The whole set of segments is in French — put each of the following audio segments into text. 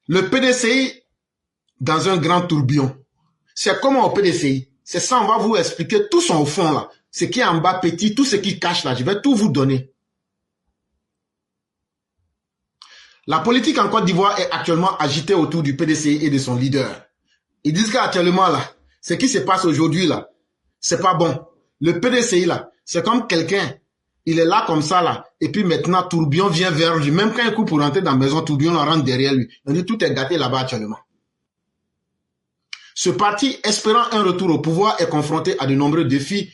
Le PDCI dans un grand tourbillon. C'est comment au PDCI? C'est ça, on va vous expliquer tout son au fond là. Ce qui est en bas petit, tout ce qui cache là, je vais tout vous donner. La politique en Côte d'Ivoire est actuellement agitée autour du PDCI et de son leader. Ils disent qu'actuellement là, ce qui se passe aujourd'hui là, c'est pas bon. Le PDCI là, c'est comme quelqu'un, il est là comme ça là, et puis maintenant tourbillon vient vers lui. Même quand il court pour rentrer dans la maison, tourbillon rentre derrière lui. On dit tout est gâté là-bas actuellement. Ce parti, espérant un retour au pouvoir, est confronté à de nombreux défis,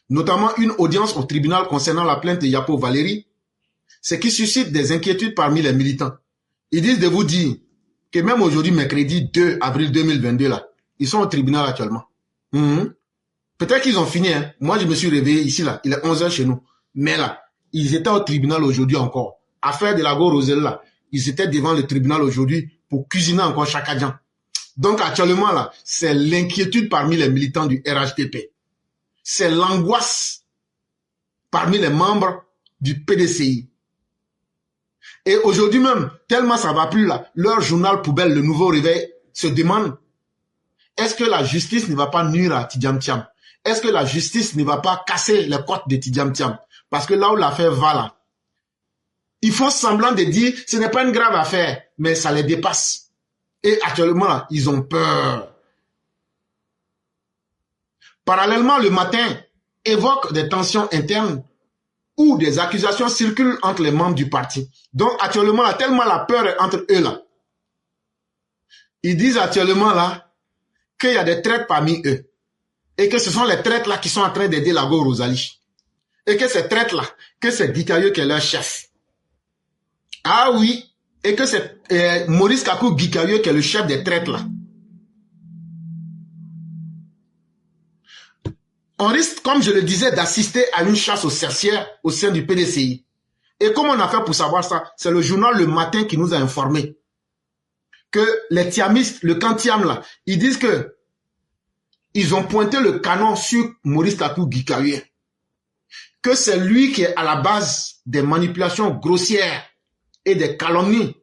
notamment une audience au tribunal concernant la plainte de Yapo Valérie, ce qui suscite des inquiétudes parmi les militants. Ils disent de vous dire que même aujourd'hui, mercredi 2 avril 2022, là, ils sont au tribunal actuellement. Peut-être qu'ils ont fini. Hein. Moi, je me suis réveillé ici, là, il est 11h chez nous. Mais là, ils étaient au tribunal aujourd'hui encore. Affaire de la Go Roselle, là, ils étaient devant le tribunal aujourd'hui pour cuisiner encore Chakadjan. Donc actuellement, là, c'est l'inquiétude parmi les militants du RHDP. C'est l'angoisse parmi les membres du PDCI. Et aujourd'hui même, tellement ça va plus là, leur journal poubelle, le Nouveau Réveil, se demande, est-ce que la justice ne va pas nuire à Tidjam Thiam? Est-ce que la justice ne va pas casser les côtes de Tidjam Thiam? Parce que là où l'affaire va là, ils font semblant de dire, ce n'est pas une grave affaire, mais ça les dépasse. Et actuellement là, ils ont peur. Parallèlement, le matin, évoque des tensions internes où des accusations circulent entre les membres du parti. Donc actuellement, là, tellement la peur est entre eux là. Ils disent actuellement là qu'il y a des traîtres parmi eux. Et que ce sont les traîtres là qui sont en train d'aider la Go Rosalie. Et que ces traîtres là, que c'est Gikayo qui est leur chef. Ah oui, et que c'est Maurice Kakou Gikayo qui est le chef des traîtres là. On risque, comme je le disais, d'assister à une chasse aux sorcières au sein du PDCI. Et comment on a fait pour savoir ça? C'est le journal Le Matin qui nous a informé que les tiamistes, le camp Tiam là, ils disent que ils ont pointé le canon sur Maurice Kakou Gikayo. Que c'est lui qui est à la base des manipulations grossières et des calomnies.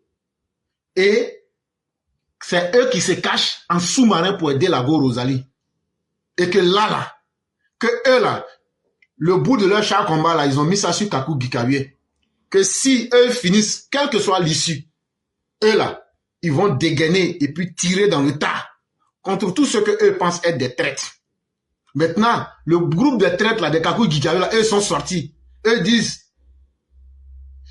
Et c'est eux qui se cachent en sous-marin pour aider la Go Rosalie. Et que là, que eux là, le bout de leur char combat là, ils ont mis ça sur Kakou Gikayo. Que si eux finissent, quelle que soit l'issue, eux là, ils vont dégainer et puis tirer dans le tas contre tout ce que eux pensent être des traîtres. Maintenant, le groupe de traîtres là, de Kakou Gikayo là, eux sont sortis. Eux disent,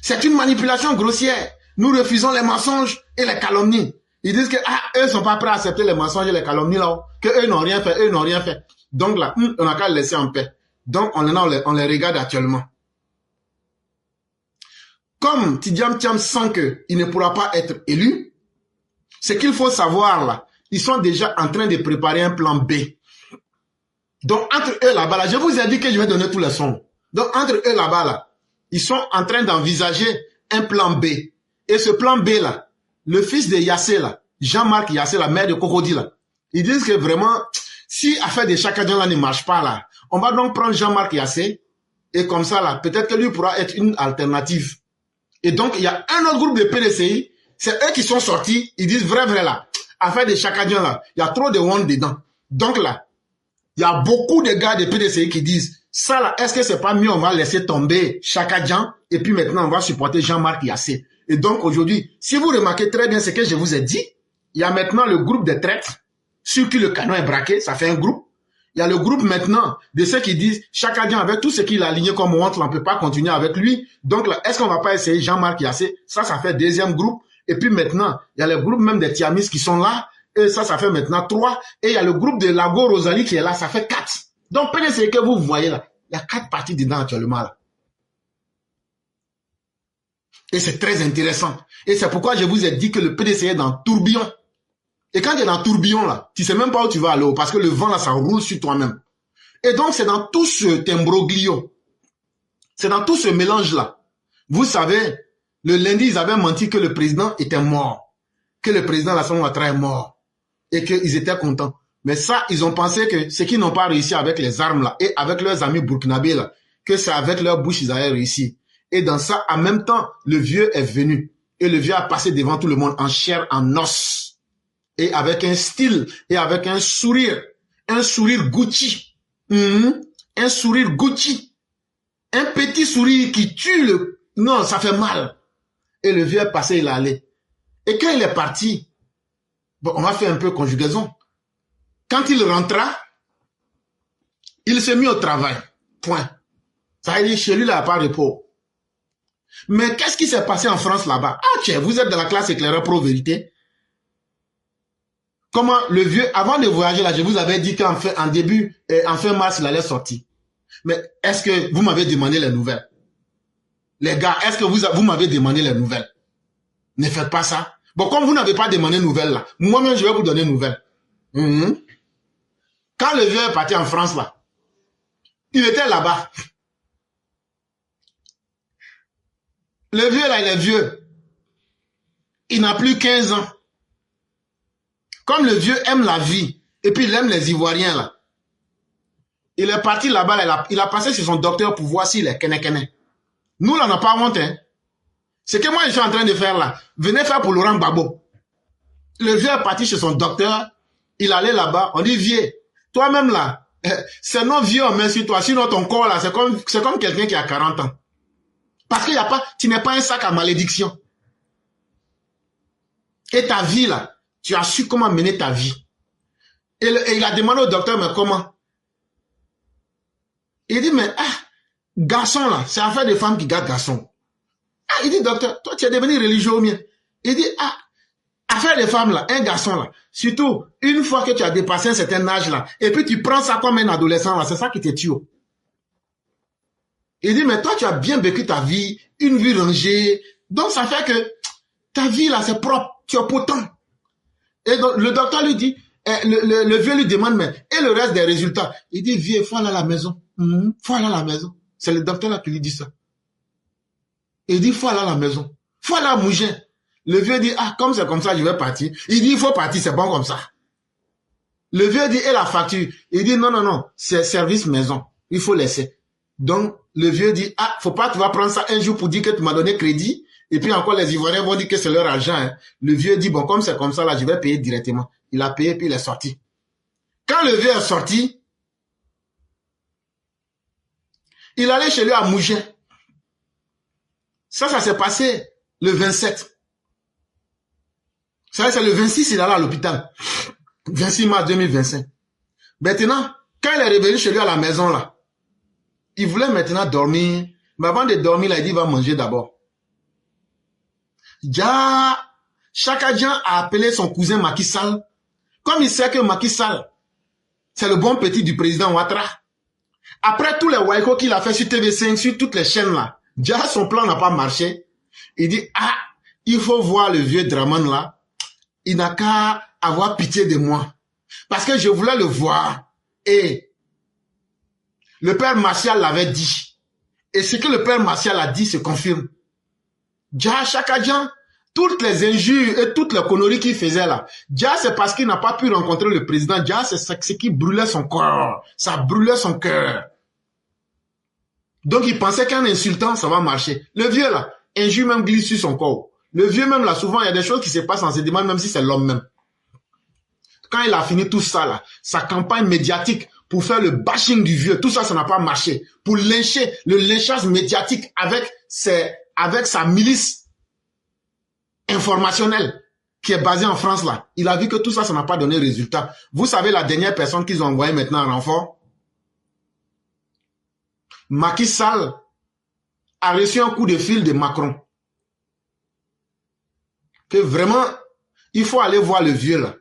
c'est une manipulation grossière. Nous refusons les mensonges et les calomnies. Ils disent que eux sont pas prêts à accepter les mensonges et les calomnies là, que eux n'ont rien fait, eux n'ont rien fait. Donc là, on n'a qu'à les laisser en paix. Donc on les regarde actuellement. Comme Tidjam Thiam sent qu'il ne pourra pas être élu, ce qu'il faut savoir là, ils sont déjà en train de préparer un plan B. Donc entre eux là-bas, là, je vous ai dit que je vais donner tous les sons. Donc entre eux là-bas, là, ils sont en train d'envisager un plan B. Et ce plan B là, le fils de Yassé là, Jean-Marc Yassé, la mère de Cocody là, ils disent que vraiment, si affaire de Chakadjan là ne marche pas là, on va donc prendre Jean-Marc Yassé et comme ça là, peut-être que lui pourra être une alternative. Et donc il y a un autre groupe de PDCI, c'est eux qui sont sortis, ils disent vrai là, affaire de Chakadjan là, il y a trop de monde dedans. Donc là, il y a beaucoup de gars de PDCI qui disent, ça là, est-ce que c'est pas mieux on va laisser tomber Chakadjan et puis maintenant on va supporter Jean-Marc Yassé. Et donc aujourd'hui, si vous remarquez très bien ce que je vous ai dit, il y a maintenant le groupe de traîtres sur qui le canon est braqué, ça fait un groupe. Il y a le groupe maintenant de ceux qui disent Chakadjan avec tout ce qu'il a aligné comme honte, on ne peut pas continuer avec lui. Donc là, est-ce qu'on va pas essayer Jean-Marc Yassé? Ça fait deuxième groupe. Et puis maintenant, il y a le groupe même des Tiamistes qui sont là. Et ça fait maintenant 3. Et il y a le groupe de Lago Rosalie qui est là, ça fait 4. Donc PDCI que vous voyez là, il y a 4 partis dedans actuellement là. Et c'est très intéressant. Et c'est pourquoi je vous ai dit que le PDCI est dans tourbillon. Et quand tu es dans tourbillon là, tu sais même pas où tu vas aller, parce que le vent là, ça roule sur toi-même. Et donc c'est dans tout ce imbroglio, c'est dans tout ce mélange là. Vous savez, le lundi, ils avaient menti que le président était mort, que le président Alassane Ouattara est mort, et qu'ils étaient contents. Mais ça, ils ont pensé que ceux qui n'ont pas réussi avec les armes là, et avec leurs amis burkinabés là, que c'est avec leur bouche ils avaient réussi. Et dans ça, en même temps, le vieux est venu. Et le vieux a passé devant tout le monde en chair, en os. Et avec un style, et avec un sourire Gucci. Un sourire Gucci. Un petit sourire qui tue le... Non, ça fait mal. Et le vieux est passé, il est allé. Et quand il est parti, bon, on va faire un peu conjugaison. Quand il rentra, il s'est mis au travail. Point. Ça veut dire, chez lui, il n'a pas de repos. Mais qu'est-ce qui s'est passé en France là-bas? Ah tiens, vous êtes de la classe éclaireur pro-vérité. Comment le vieux, avant de voyager là, je vous avais dit qu'en fin mars, il allait sortir. Mais est-ce que vous m'avez demandé les nouvelles? Les gars, est-ce que vous m'avez demandé les nouvelles? Ne faites pas ça. Bon, comme vous n'avez pas demandé de nouvelles là, moi-même je vais vous donner des nouvelles. Quand le vieux est parti en France là, il était là-bas. Le vieux là, il est vieux. Il n'a plus 15 ans. Comme le vieux aime la vie, et puis il aime les Ivoiriens là. Il est parti là-bas, là, il a passé sur son docteur pour voir s'il est kene. Nous là, on n'a pas honte. Hein. Ce que moi je suis en train de faire là, venez faire pour Laurent Gbagbo. Le vieux est parti chez son docteur, il allait là-bas, on dit vieux, toi-même là, c'est non vieux, on met sur toi, sinon ton corps là, c'est comme quelqu'un qui a 40 ans. Parce qu'il y a pas, tu n'es pas un sac à malédiction. Et ta vie là, tu as su comment mener ta vie. Et il a demandé au docteur, mais comment? Il dit, mais garçon là, c'est affaire des femmes qui gardent garçon. Il dit, docteur, toi tu es devenu religieux au mien. Il dit, affaire des femmes là, un garçon là, surtout une fois que tu as dépassé un certain âge là, et puis tu prends ça comme un adolescent là, c'est ça qui te tue. Il dit, mais toi tu as bien vécu ta vie, une vie rangée, donc ça fait que ta vie là c'est propre, tu es potent. Et donc le docteur lui dit, le vieux lui demande, mais et le reste des résultats? Il dit, vieux, faut aller à la maison. Faut aller à la maison. C'est le docteur là qui lui dit ça. Il dit, faut aller à la maison. Faut aller à Mougin. Le vieux dit, comme c'est comme ça, je vais partir. Il dit, il faut partir, c'est bon comme ça. Le vieux dit, et la facture? Il dit, non, c'est service maison. Il faut laisser. Donc, le vieux dit, faut pas, tu vas prendre ça un jour pour dire que tu m'as donné crédit. Et puis encore, les Ivoiriens vont dire que c'est leur argent. Hein. Le vieux dit, bon, comme c'est comme ça, là, je vais payer directement. Il a payé, puis il est sorti. Quand le vieux est sorti, il allait chez lui à Mougin. Ça s'est passé le 27. Ça, c'est le 26, il allait à l'hôpital. 26 mars 2025. Maintenant, quand il est revenu chez lui à la maison, là, il voulait maintenant dormir. Mais avant de dormir, là, il dit, il va manger d'abord. Chaka Dian a appelé son cousin Macky Sall. Comme il sait que Macky Sall, c'est le bon petit du président Ouattara. Après tous les waïko qu'il a fait sur TV5, sur toutes les chaînes là, déjà son plan n'a pas marché. Il dit, il faut voir le vieux Draman là. Il n'a qu'à avoir pitié de moi. Parce que je voulais le voir. Et le père Martial l'avait dit. Et ce que le père Martial a dit se confirme. Déjà, Chaka Dian, toutes les injures et toutes les conneries qu'il faisait là, déjà c'est parce qu'il n'a pas pu rencontrer le président. Déjà c'est ce qui brûlait son corps. Ça brûlait son cœur. Donc il pensait qu'en insultant, ça va marcher. Le vieux là, injure même glisse sur son corps. Le vieux même là, souvent il y a des choses qui se passent, on se demande même si c'est l'homme même. Quand il a fini tout ça là, sa campagne médiatique pour faire le bashing du vieux, tout ça, ça n'a pas marché. Pour lyncher, le lynchage médiatique avec sa milice informationnelle qui est basée en France là. Il a vu que tout ça, ça n'a pas donné résultat. Vous savez la dernière personne qu'ils ont envoyée maintenant en renfort? Macky Sall a reçu un coup de fil de Macron. Que vraiment, il faut aller voir le vieux là.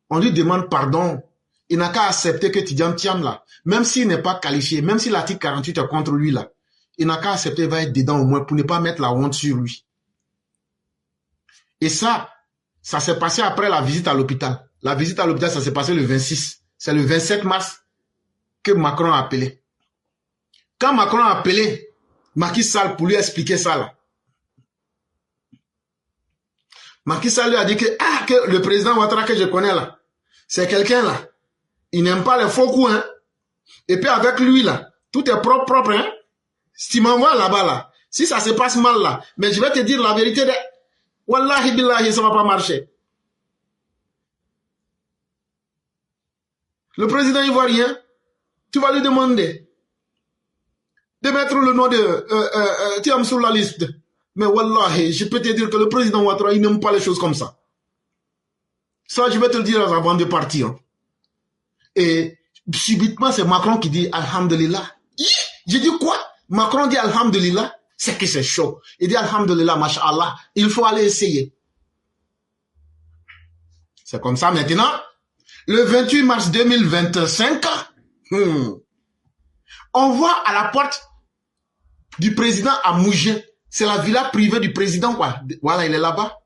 On lui demande pardon. Il n'a qu'à accepter que Tidjam Thiam là, même s'il n'est pas qualifié, même si l'article 48 est contre lui là, il n'a qu'à accepter, il va être dedans au moins pour ne pas mettre la honte sur lui. Et ça s'est passé après la visite à l'hôpital. La visite à l'hôpital, ça s'est passé le 26. C'est le 27 mars que Macron a appelé. Quand Macron a appelé Macky Sall pour lui expliquer ça là, Macky Sall lui a dit que le président Ouattara que je connais là, c'est quelqu'un là, il n'aime pas les faux coups, hein. Et puis avec lui là, tout est propre, hein. Si tu m'envoies là-bas là, si ça se passe mal là, mais je vais te dire la vérité, Wallahi billahi, ça ne va pas marcher. Le président ivoirien, tu vas lui demander de mettre le nom de Thiam sur la liste. Mais wallahi, je peux te dire que le président Ouattara, il n'aime pas les choses comme ça. Ça, je vais te le dire avant de partir. Et subitement, c'est Macron qui dit Alhamdulillah. J'ai dit quoi? Macron dit Alhamdulillah. C'est que c'est chaud. Il dit Alhamdulillah, Masha'Allah. Il faut aller essayer. C'est comme ça maintenant. Le 28 mars 2025, on voit à la porte du président à Mougé. C'est la villa privée du président, quoi. Voilà, il est là-bas.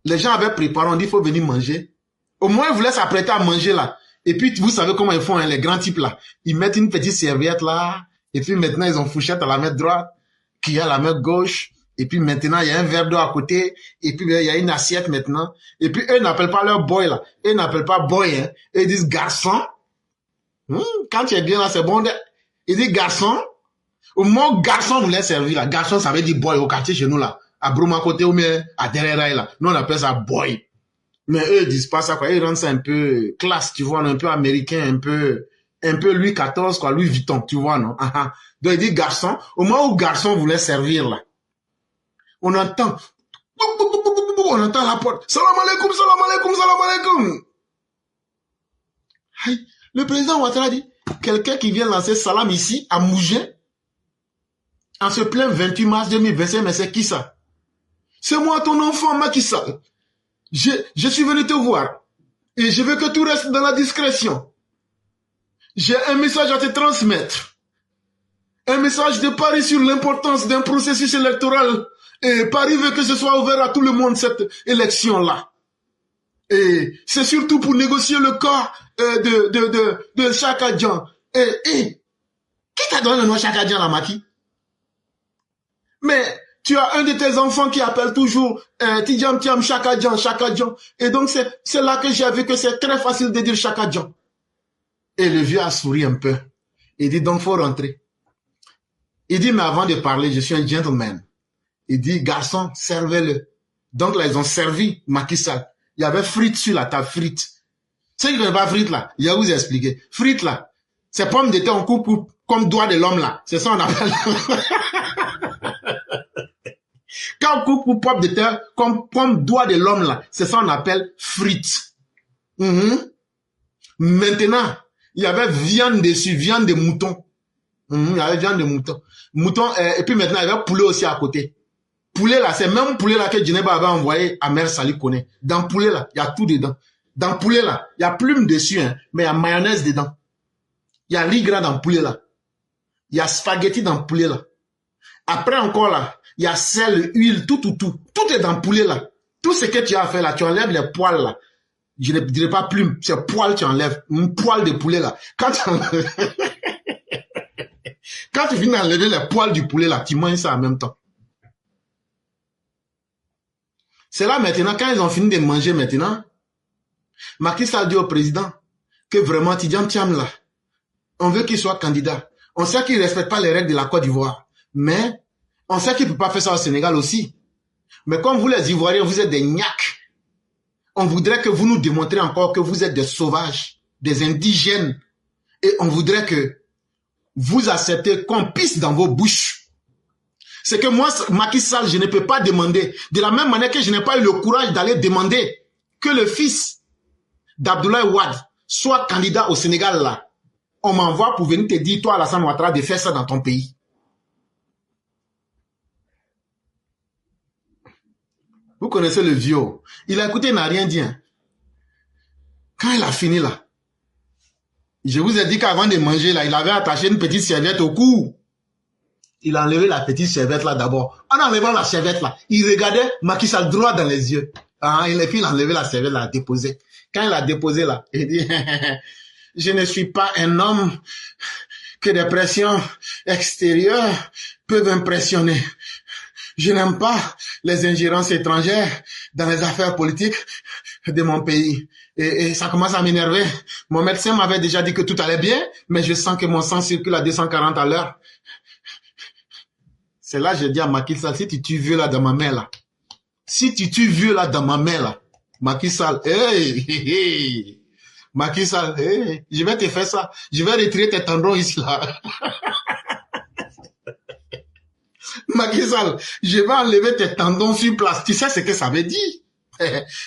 Les gens avaient préparé, on dit, il faut venir manger. Au moins, ils voulaient s'apprêter à manger, là. Et puis, vous savez comment ils font, hein, les grands types, là. Ils mettent une petite serviette, là. Et puis, maintenant, ils ont fourchette à la main droite, qui est à la main gauche. Et puis, maintenant, il y a un verre d'eau à côté. Et puis, il y a une assiette, maintenant. Et puis, eux n'appellent pas leur boy, là. Eux n'appellent pas boy, hein. Eux disent garçon. Quand tu es bien, là, c'est bon. Ils disent garçon. Au moment où garçon voulait servir, là, garçon, ça veut dire boy au quartier chez nous, là. À Brouma côté ou bien à Dereraï, là. Nous, on appelle ça boy. Mais eux, ils disent pas ça, quoi. Ils rendent ça un peu classe, tu vois, un peu américain, un peu Louis XIV, quoi, Louis Vuitton, tu vois, non? Donc, ils disent garçon. Au moment où garçon voulait servir, là, on entend la porte. Salam alaikum, salam alaikum, salam alaikum. Le président Ouattara dit, quelqu'un qui vient lancer salam ici, à Mougin, en ce plein 28 mars 2025, mais c'est qui ça? C'est moi, ton enfant, Macky Sall. Je suis venu te voir. Et je veux que tout reste dans la discrétion. J'ai un message à te transmettre. Un message de Paris sur l'importance d'un processus électoral. Et Paris veut que ce soit ouvert à tout le monde, cette élection-là. Et c'est surtout pour négocier le cas de Chaka Dian. Qui t'a donné le nom Chaka Dian, la Macky? Mais tu as un de tes enfants qui appelle toujours Tidjam Tiam Chaka Dian, Chaka Dian. Et donc c'est là que j'ai vu que c'est très facile de dire Chaka Dian. Et le vieux a souri un peu. Il dit donc faut rentrer. Il dit mais avant de parler, je suis un gentleman. Il dit garçon, servez-le. Donc là ils ont servi Macky Sall. Il y avait frites sur la table, frites. Ceux qui ne connaissent pas frites là, il va vous expliquer. Frites là, c'est pommes de terre en coupe comme doigt de l'homme là. C'est ça on appelle. Quand on coupe pomme de terre comme doigt de l'homme là, c'est ça on appelle frites. Maintenant, il y avait viande dessus, viande de mouton. Il y avait viande de mouton. Et puis maintenant, il y avait poulet aussi à côté. Poulet là, c'est même poulet là que Djeneba avait envoyé à Mère Sali connaît. Dans poulet là, il y a tout dedans. Dans poulet là, il y a plume dessus, hein, mais il y a mayonnaise dedans. Il y a riz gras dans poulet là. Il y a spaghetti dans poulet là. Après encore là, il y a sel, huile, tout. Tout est dans poulet là. Tout ce que tu as fait là, tu enlèves les poils là. Je ne dirais pas plume, c'est poil tu enlèves. Une poil de poulet là. Quand tu finis d'enlever les poils du poulet là, tu manges ça en même temps. C'est là maintenant, quand ils ont fini de manger maintenant, Macky Sall dit au président que vraiment Tidjam Thiam là, on veut qu'il soit candidat. On sait qu'il ne respecte pas les règles de la Côte d'Ivoire. Mais on sait qu'il ne peut pas faire ça au Sénégal aussi. Mais comme vous les Ivoiriens, vous êtes des gnacks. On voudrait que vous nous démontriez encore que vous êtes des sauvages, des indigènes. Et on voudrait que vous acceptez qu'on pisse dans vos bouches. C'est que moi, Macky Sall, je ne peux pas demander. De la même manière que je n'ai pas eu le courage d'aller demander que le fils d'Abdoulaye Wade soit candidat au Sénégal là. On m'envoie pour venir te dire, toi, Alassane Ouattara, de faire ça dans ton pays. Vous connaissez le vieux. Il a écouté, il n'a rien dit. Hein. Quand il a fini là, je vous ai dit qu'avant de manger là, il avait attaché une petite serviette au cou. Il a enlevé la petite serviette là d'abord. En enlevant la serviette là, il regardait Macky Sall droit dans les yeux. Et puis il a enlevé la serviette là, déposé. Quand il a déposé là, il dit, je ne suis pas un homme que des pressions extérieures peuvent impressionner. Je n'aime pas les ingérences étrangères dans les affaires politiques de mon pays. Et ça commence à m'énerver. Mon médecin m'avait déjà dit que tout allait bien, mais je sens que mon sang circule à 240 à l'heure. C'est là que je dis à Macky Sall, si tu veux là dans ma main là, Si tu tues vieux là dans ma main là, Macky Sall, Macky Sall, je vais te faire ça. Je vais retirer tes tendons ici là. Macky Sall, je vais enlever tes tendons sur place. Tu sais ce que ça veut dire?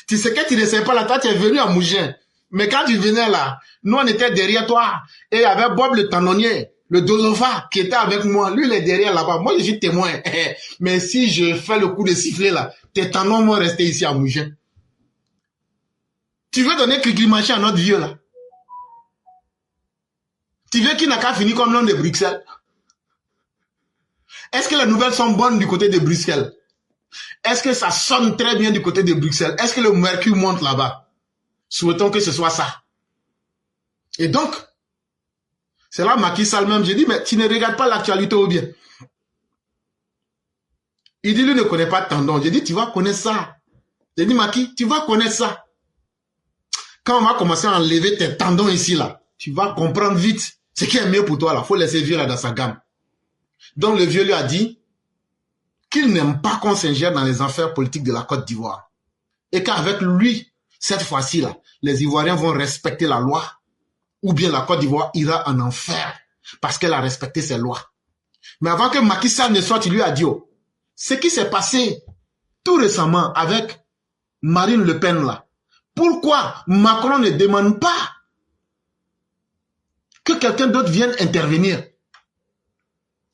Tu sais que tu ne sais pas là, toi tu es venu à Mougins. Mais quand tu venais là, nous on était derrière toi. Et il y avait Bob le tendonnier, le Dolofa qui était avec moi. Lui il est derrière là-bas. Moi je suis témoin. Mais si je fais le coup de sifflet là, tes tendons vont rester ici à Mougins. Tu veux donner cliquimaché à notre vieux là? Tu veux qu'il n'a qu'à finir comme l'homme de Bruxelles? Est-ce que les nouvelles sont bonnes du côté de Bruxelles? Est-ce que ça sonne très bien du côté de Bruxelles? Est-ce que le mercure monte là-bas? Souhaitons que ce soit ça. Et donc, c'est là Macky Sall même, j'ai dit, mais tu ne regardes pas l'actualité ou bien? Il dit, lui ne connaît pas tendon. J'ai dit, tu vas connaître ça. J'ai dit, Macky, tu vas connaître ça. Quand on va commencer à enlever tes tendons ici, là, tu vas comprendre vite ce qui est mieux pour toi, là. Faut laisser le vieux là dans sa gamme. Donc, le vieux lui a dit qu'il n'aime pas qu'on s'ingère dans les affaires politiques de la Côte d'Ivoire. Et qu'avec lui, cette fois-ci, là, les Ivoiriens vont respecter la loi, ou bien la Côte d'Ivoire ira en enfer parce qu'elle a respecté ses lois. Mais avant que Macky Sall ne sorte, il lui a dit, oh, ce qui s'est passé tout récemment avec Marine Le Pen, là, pourquoi Macron ne demande pas que quelqu'un d'autre vienne intervenir?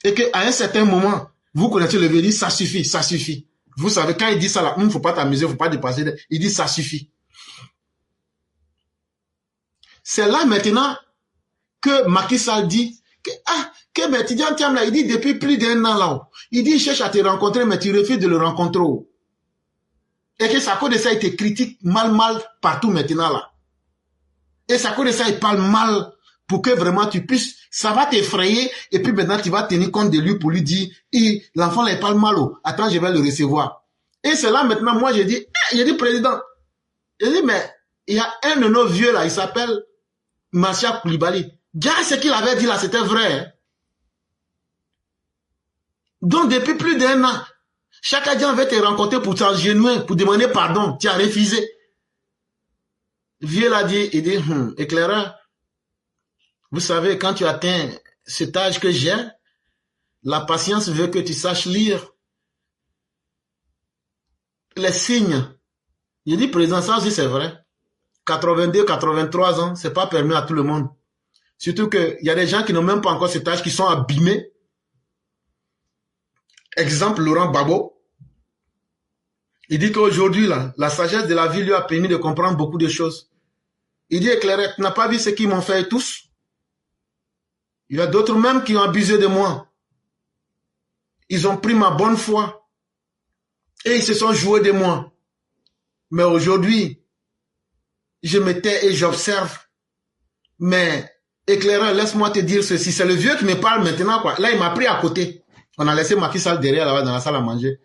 Et qu'à un certain moment, vous connaissez le vieux, il dit, ça suffit, ça suffit. Vous savez, quand il dit ça, là, faut pas t'amuser, faut pas dépasser, il dit, ça suffit. C'est là maintenant que Macky Sall dit que Métidian Thiam là, il dit depuis plus d'un an là, il dit il cherche à te rencontrer mais tu refuses de le rencontrer. Et que ça cause de ça, il te critique mal partout maintenant là. Et ça cause de ça, il parle mal pour que vraiment tu puisses, ça va t'effrayer et puis maintenant tu vas tenir compte de lui pour lui dire, l'enfant là il parle mal, attends je vais le recevoir. Et c'est là maintenant, moi j'ai dit président, j'ai dit mais il y a un de nos vieux là, il s'appelle Marcia Koulibaly. Déjà, ce qu'il avait dit là, c'était vrai. Donc, depuis plus d'un an, chaque agent avait te rencontrer pour t'engenouer, pour demander pardon. Tu as refusé. Vieux l'a dit, il dit, éclaireur, vous savez, quand tu atteins cet âge que j'ai, la patience veut que tu saches lire les signes. Il dit, président, ça aussi c'est vrai. 82, 83 ans, c'est pas permis à tout le monde. Surtout qu'il y a des gens qui n'ont même pas encore cet âge, qui sont abîmés. Exemple, Laurent Gbagbo. Il dit qu'aujourd'hui, la sagesse de la vie lui a permis de comprendre beaucoup de choses. Il dit, éclaireur, tu n'as pas vu ce qu'ils m'ont fait tous? Il y a d'autres même qui ont abusé de moi. Ils ont pris ma bonne foi. Et ils se sont joués de moi. Mais aujourd'hui, je me tais et j'observe. Mais, éclaireur, laisse-moi te dire ceci. C'est le vieux qui me parle maintenant, quoi. Là, il m'a pris à côté. On a laissé Macky Sall derrière, là-bas, dans la salle à manger.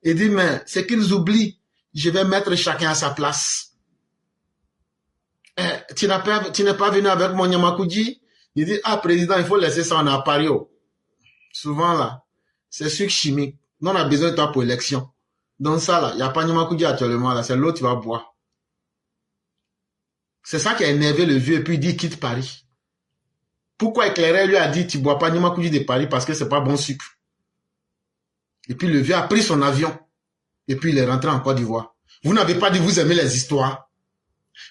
Il dit, mais, c'est qu'ils oublient. Je vais mettre chacun à sa place. Tu n'es pas venu avec mon Nyamakoudji? Il dit, président, il faut laisser ça en appario. Souvent, là, c'est sucre chimique. Nous, on a besoin de toi pour l'élection. Donc ça, là, il n'y a pas Nyamakoudji actuellement, là. C'est l'autre qui va boire. C'est ça qui a énervé le vieux et puis il dit quitte Paris. Pourquoi éclaireur lui a dit tu bois pas Nyamakoudji de Paris parce que c'est pas bon sucre. Et puis le vieux a pris son avion et puis il est rentré en Côte d'Ivoire. Vous n'avez pas dit vous aimez les histoires.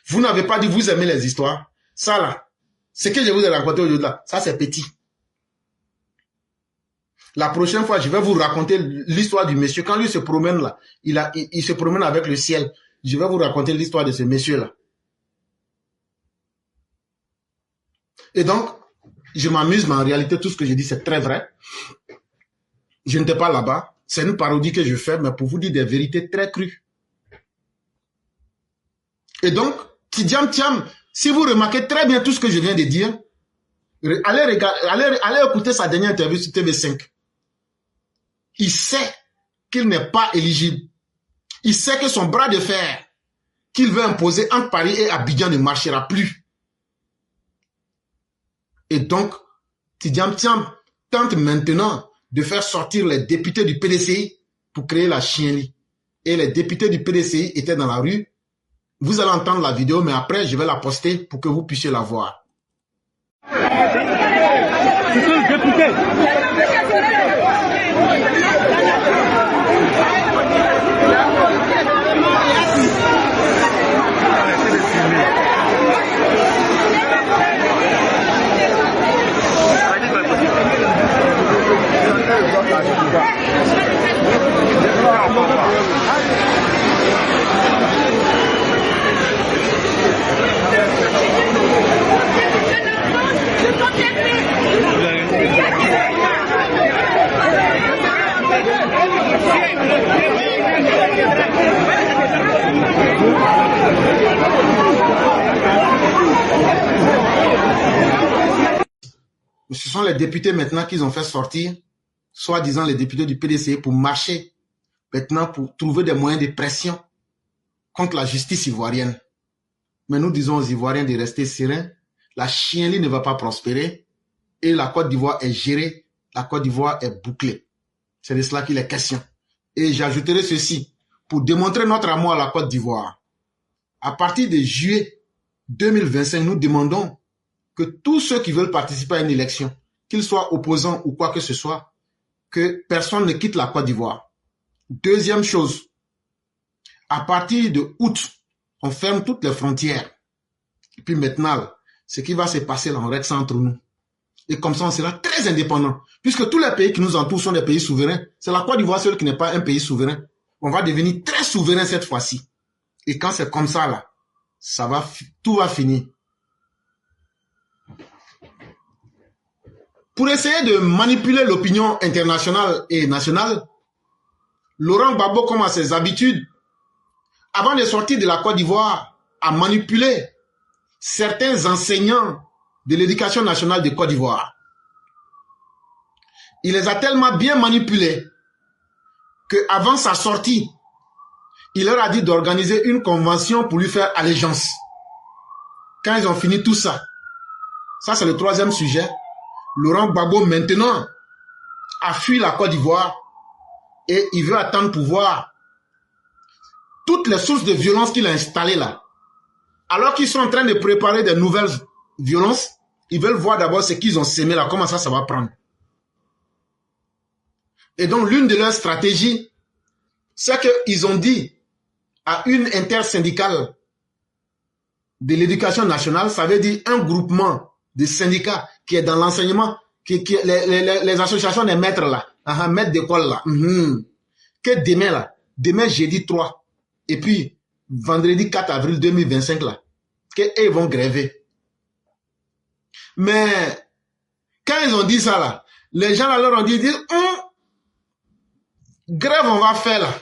Vous n'avez pas dit vous aimez les histoires. Ça là, ce que je vous ai raconté aujourd'hui là, ça c'est petit. La prochaine fois, je vais vous raconter l'histoire du monsieur. Quand lui se promène là, il se promène avec le ciel. Je vais vous raconter l'histoire de ce monsieur là. Et donc, je m'amuse, mais en réalité, tout ce que je dis, c'est très vrai. Je n'étais pas là-bas. C'est une parodie que je fais, mais pour vous dire des vérités très crues. Et donc, Tidiam Thiam, si vous remarquez très bien tout ce que je viens de dire, allez écouter sa dernière interview sur TV5. Il sait qu'il n'est pas éligible. Il sait que son bras de fer qu'il veut imposer entre Paris et Abidjan ne marchera plus. Et donc, Tidiam Thiam tente maintenant de faire sortir les députés du PDCI pour créer la chienlit. et les députés du PDCI étaient dans la rue. Vous allez entendre la vidéo, mais après, je vais la poster pour que vous puissiez la voir. Ce sont les députés. Ce sont les députés maintenant qu'ils ont fait sortir, soi-disant les députés du PDC, pour marcher maintenant pour trouver des moyens de pression contre la justice ivoirienne. Mais nous disons aux Ivoiriens de rester sereins. La chienlit ne va pas prospérer et la Côte d'Ivoire est gérée, la Côte d'Ivoire est bouclée. C'est de cela qu'il est question. Et j'ajouterai ceci, pour démontrer notre amour à la Côte d'Ivoire. À partir de juillet 2025, nous demandons que tous ceux qui veulent participer à une élection, qu'ils soient opposants ou quoi que ce soit, que personne ne quitte la Côte d'Ivoire. Deuxième chose, à partir de août, on ferme toutes les frontières. Et puis maintenant, ce qui va se passer là, on règle ça entre nous. Et comme ça, on sera très indépendant. Puisque tous les pays qui nous entourent sont des pays souverains. C'est la Côte d'Ivoire seule qui n'est pas un pays souverain. On va devenir très souverain cette fois-ci. Et quand c'est comme ça là, tout va finir. Pour essayer de manipuler l'opinion internationale et nationale, Laurent Gbagbo, comme à ses habitudes, avant de sortir de la Côte d'Ivoire, a manipulé certains enseignants de l'éducation nationale de Côte d'Ivoire. Il les a tellement bien manipulés qu'avant sa sortie, il leur a dit d'organiser une convention pour lui faire allégeance. Quand ils ont fini tout ça, ça c'est le troisième sujet, Laurent Gbagbo maintenant a fui la Côte d'Ivoire et il veut attendre pour voir toutes les sources de violence qu'il a installées là. Alors qu'ils sont en train de préparer de nouvelles violences, ils veulent voir d'abord ce qu'ils ont sémé là, comment ça va prendre. Et donc l'une de leurs stratégies, c'est qu'ils ont dit à une intersyndicale de l'éducation nationale, ça veut dire un groupement de syndicats qui est dans l'enseignement, les associations des maîtres là, maîtres d'école là, que demain jeudi 3, et puis vendredi 4 avril 2025 là, qu'ils vont gréver. Mais quand ils ont dit ça là, les gens là leur ont dit grève on va faire là.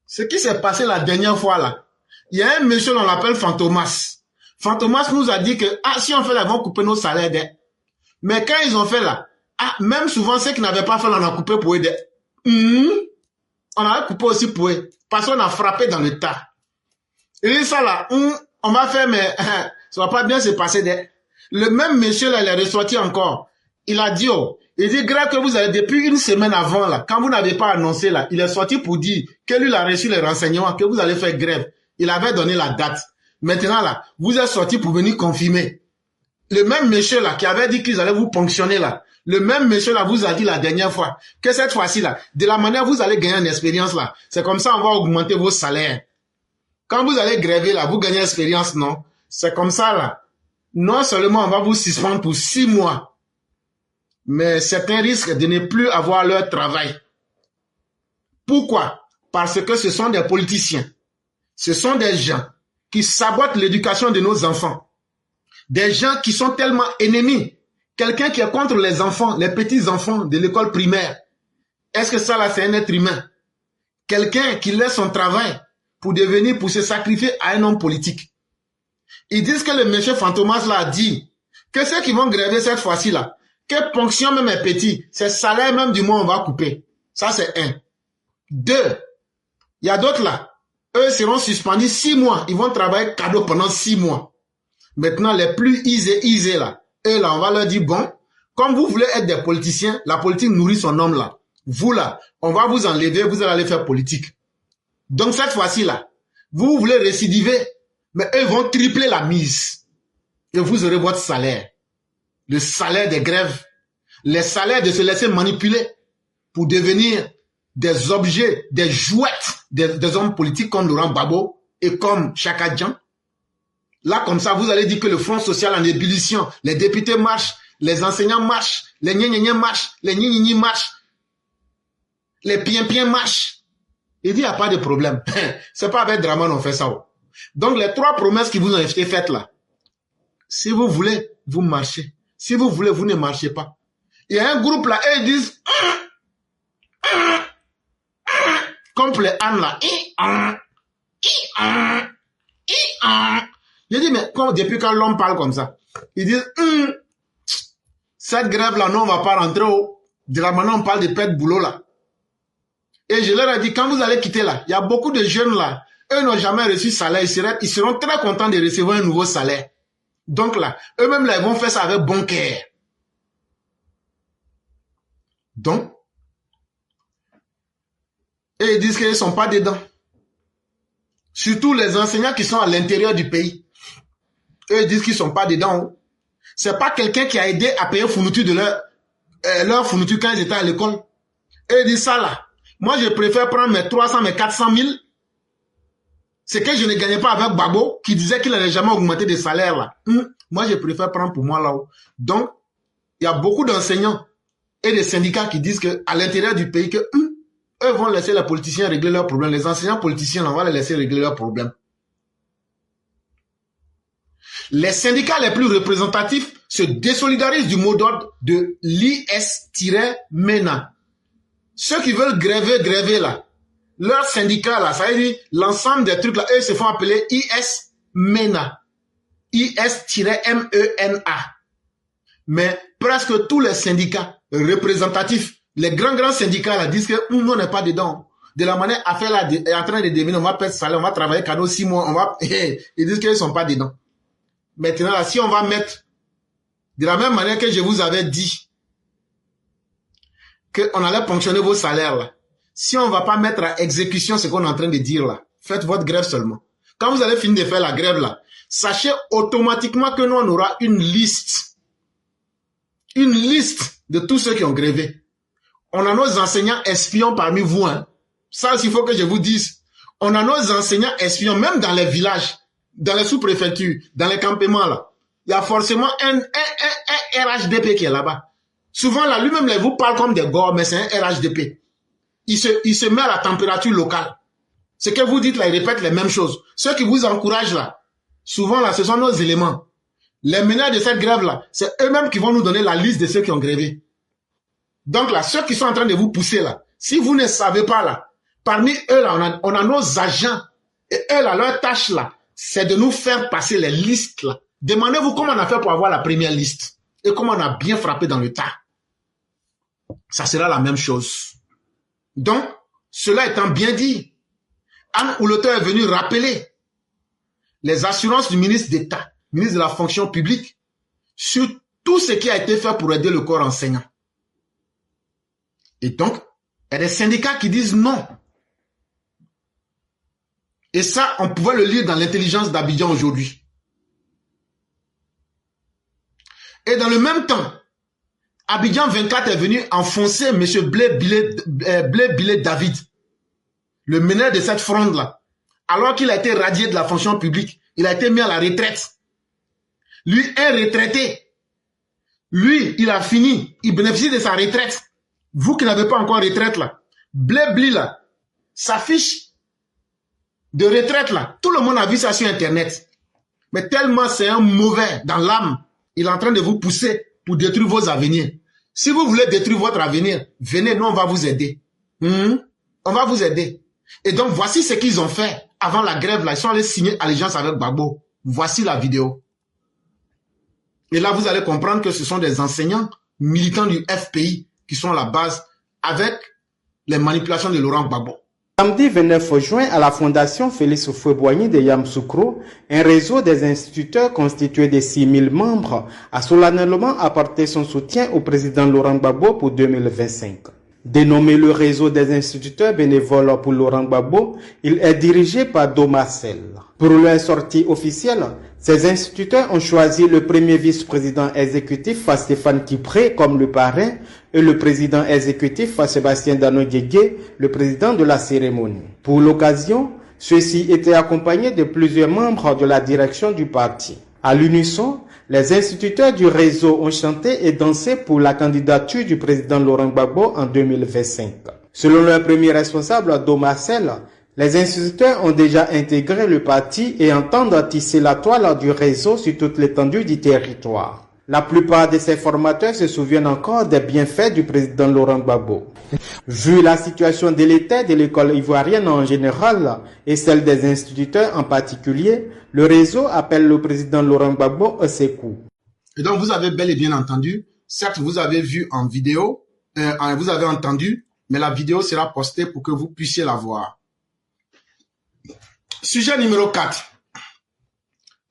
Ce qui s'est passé la dernière fois là, il y a un monsieur, on l'appelle Fantomas. Fantomas nous a dit que si on fait là, ils vont couper nos salaires. Mais quand ils ont fait là, même souvent ceux qui n'avaient pas fait là, on a coupé pour eux. On a coupé aussi pour eux. Parce qu'on a frappé dans le tas. Et dit ça là, on va faire, mais ça va pas bien se passer. Le même monsieur là, il est ressorti encore. Il a dit, il dit, grâce que vous avez, depuis une semaine avant là, quand vous n'avez pas annoncé là, il est sorti pour dire que lui, il a reçu les renseignements, que vous allez faire grève. Il avait donné la date. Maintenant là, vous êtes sorti pour venir confirmer. Le même monsieur là, qui avait dit qu'ils allaient vous ponctionner là, le même monsieur là vous a dit la dernière fois, que cette fois-ci là, de la manière vous allez gagner en expérience là, c'est comme ça on va augmenter vos salaires. Quand vous allez gréver là, vous gagnez expérience, non? C'est comme ça là. Non seulement on va vous suspendre pour 6 mois, mais certains risquent de ne plus avoir leur travail. Pourquoi? Parce que ce sont des politiciens. Ce sont des gens qui sabotent l'éducation de nos enfants. Des gens qui sont tellement ennemis. Quelqu'un qui est contre les enfants, les petits-enfants de l'école primaire. Est-ce que ça là, c'est un être humain? Quelqu'un qui laisse son travail pour se sacrifier à un homme politique. Ils disent que le monsieur Fantomas là a dit que ceux qui vont gréver cette fois-ci là, que ponction même est petit, c'est salaire même du mois on va couper. Ça c'est 1. 2, il y a d'autres là. Eux seront suspendus 6 mois. Ils vont travailler cadeau pendant 6 mois. Maintenant, les plus easy là, eux là, on va leur dire, bon, comme vous voulez être des politiciens, la politique nourrit son homme là. Vous là, on va vous enlever, vous allez aller faire politique. Donc cette fois-ci là, vous voulez récidiver, mais eux vont tripler la mise. Et vous aurez votre salaire. Le salaire des grèves. Les salaires de se laisser manipuler pour devenir des objets, des jouettes des hommes politiques comme Laurent Gbagbo et comme Chaka Dian. Là, comme ça, vous allez dire que le Front social en ébullition, les députés marchent, les enseignants marchent, les gna marchent, les gni marchent, les pien marchent. Il dit, il n'y a pas de problème. C'est pas avec Draman on fait ça. Donc, les 3 promesses qui vous ont été faites là, si vous voulez, vous marchez. Si vous voulez, vous ne marchez pas. Il y a un groupe là, et ils disent, comme les ânes là, je dis, mais depuis quand l'homme parle comme ça, ils disent, cette grève là, non, on va pas rentrer de la manière on parle de perte de boulot là. Et je leur ai dit, quand vous allez quitter là, il y a beaucoup de jeunes là, eux n'ont jamais reçu salaire, ils seront très contents de recevoir un nouveau salaire. Donc là, eux-mêmes là, ils vont faire ça avec bon cœur. Donc, et ils disent qu'ils ne sont pas dedans. Surtout les enseignants qui sont à l'intérieur du pays. Eux ils disent qu'ils ne sont pas dedans. C'est pas quelqu'un qui a aidé à payer fourniture de leur fourniture quand ils étaient à l'école. Et ils disent ça là. Moi, je préfère prendre mes 300, mes 400 000. C'est que je ne gagnais pas avec Gbagbo, qui disait qu'il n'allait jamais augmenter des salaires là. Moi, je préfère prendre pour moi là-haut. Donc, il y a beaucoup d'enseignants et des syndicats qui disent qu'à l'intérieur du pays, que eux vont laisser les politiciens régler leurs problèmes. Les enseignants politiciens, on va les laisser régler leurs problèmes. Les syndicats les plus représentatifs se désolidarisent du mot d'ordre de l'IS-MENA. Ceux qui veulent gréver là, leur syndicat là, ça veut dire l'ensemble des trucs là, eux se font appeler IS-MENA. IS-MENA. Mais presque tous les syndicats représentatifs, les grands syndicats là, disent que nous on n'est pas dedans. De la manière affaire là est en train de devenir, on va perdre salaire, on va travailler cadeau 6 mois, ils disent qu'ils ne sont pas dedans. Maintenant là, si on va mettre de la même manière que je vous avais dit qu'on allait ponctionner vos salaires là, si on ne va pas mettre à exécution ce qu'on est en train de dire là, faites votre grève seulement. Quand vous allez finir de faire la grève là, sachez automatiquement que nous on aura une liste de tous ceux qui ont grévé. On a nos enseignants espions parmi vous. Ça aussi, il faut que je vous dise. On a nos enseignants espions, même dans les villages, dans les sous-préfectures, dans les campements là. Il y a forcément un RHDP qui est là-bas. Souvent là, lui-même, il vous parle comme des gars, mais c'est un RHDP. Il se met à la température locale. Ce que vous dites là, il répète les mêmes choses. Ceux qui vous encouragent là, souvent là, ce sont nos éléments. Les meneurs de cette grève là, c'est eux-mêmes qui vont nous donner la liste de ceux qui ont grévé. Donc là, ceux qui sont en train de vous pousser là, si vous ne savez pas là, parmi eux là, on a nos agents. Et eux là, leur tâche là, c'est de nous faire passer les listes là. Demandez-vous comment on a fait pour avoir la première liste. Et comment on a bien frappé dans le tas. Ça sera la même chose. Donc, cela étant bien dit, Anne Ouleto est venu rappeler les assurances du ministre d'État, ministre de la fonction publique, sur tout ce qui a été fait pour aider le corps enseignant. Et donc, il y a des syndicats qui disent non. Et ça, on pouvait le lire dans l'intelligence d'Abidjan aujourd'hui. Et dans le même temps, Abidjan 24 est venu enfoncer M. Blé Bilé David, le meneur de cette fronde-là, alors qu'il a été radié de la fonction publique. Il a été mis à la retraite. Lui, un retraité. Lui, il a fini. Il bénéficie de sa retraite. Vous qui n'avez pas encore retraite là, Blé Bilé là, sa fiche de retraite là, tout le monde a vu ça sur Internet. Mais tellement c'est un mauvais dans l'âme, il est en train de vous pousser pour détruire vos avenirs. Si vous voulez détruire votre avenir, venez, nous on va vous aider. On va vous aider. Et donc voici ce qu'ils ont fait avant la grève là. Ils sont allés signer allégeance avec Gbagbo. Voici la vidéo. Et là vous allez comprendre que ce sont des enseignants militants du FPI qui sont à la base avec les manipulations de Laurent Gbagbo. Samedi 29 juin, à la Fondation Félix Houphouët-Boigny de Yamoussoukro, un réseau des instituteurs constitué de 6000 membres a solennellement apporté son soutien au président Laurent Gbagbo pour 2025. Dénommé le réseau des instituteurs bénévoles pour Laurent Gbagbo, il est dirigé par Domarcel. Pour leur sortie officielle, ces instituteurs ont choisi le premier vice-président exécutif Stéphane Kipré comme le parrain et le président exécutif Sébastien Dano-Guégué, le président de la cérémonie. Pour l'occasion, ceux-ci étaient accompagnés de plusieurs membres de la direction du parti. À l'unisson, les instituteurs du réseau ont chanté et dansé pour la candidature du président Laurent Gbagbo en 2025. Selon leur premier responsable, Domarcel, les instituteurs ont déjà intégré le parti et entendent tisser la toile du réseau sur toute l'étendue du territoire. La plupart de ces formateurs se souviennent encore des bienfaits du président Laurent Gbagbo. Vu la situation délétère de l'école ivoirienne en général et celle des instituteurs en particulier, le réseau appelle le président Laurent Gbagbo à ses coups. Et donc vous avez bel et bien entendu, certes vous avez vu en vidéo, vous avez entendu, mais la vidéo sera postée pour que vous puissiez la voir. Sujet numéro 4.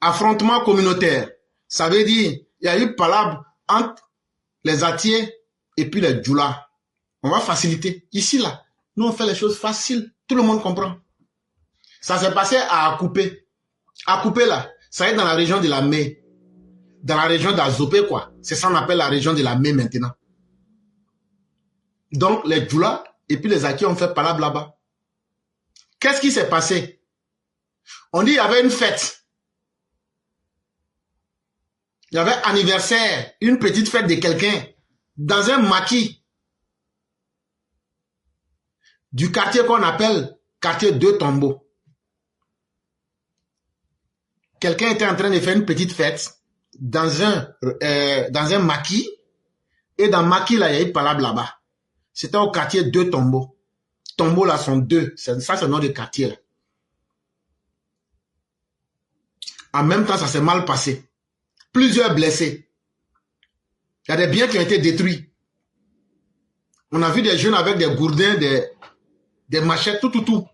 Affrontement communautaire. Ça veut dire, il y a eu palabre entre les Atiers et puis les Djoula. On va faciliter. Ici, là, nous, on fait les choses faciles. Tout le monde comprend. Ça s'est passé à Akupé. Akupé, là, ça est dans la région de la Mé. Dans la région d'Azopé, quoi. C'est ça qu'on appelle la région de la Mé maintenant. Donc, les Djoula et puis les Atiers ont fait palabre là-bas. Qu'est-ce qui s'est passé? On dit qu'il y avait une fête. Il y avait anniversaire, une petite fête de quelqu'un dans un maquis du quartier qu'on appelle quartier Deux Tombeaux. Quelqu'un était en train de faire une petite fête dans un maquis et dans le maquis là, il y a eu palabre là-bas. C'était au quartier Deux Tombeaux. Tombeaux là sont deux, ça c'est le nom de quartier là. En même temps, ça s'est mal passé. Plusieurs blessés. Il y a des biens qui ont été détruits. On a vu des jeunes avec des gourdins, des machettes, tout.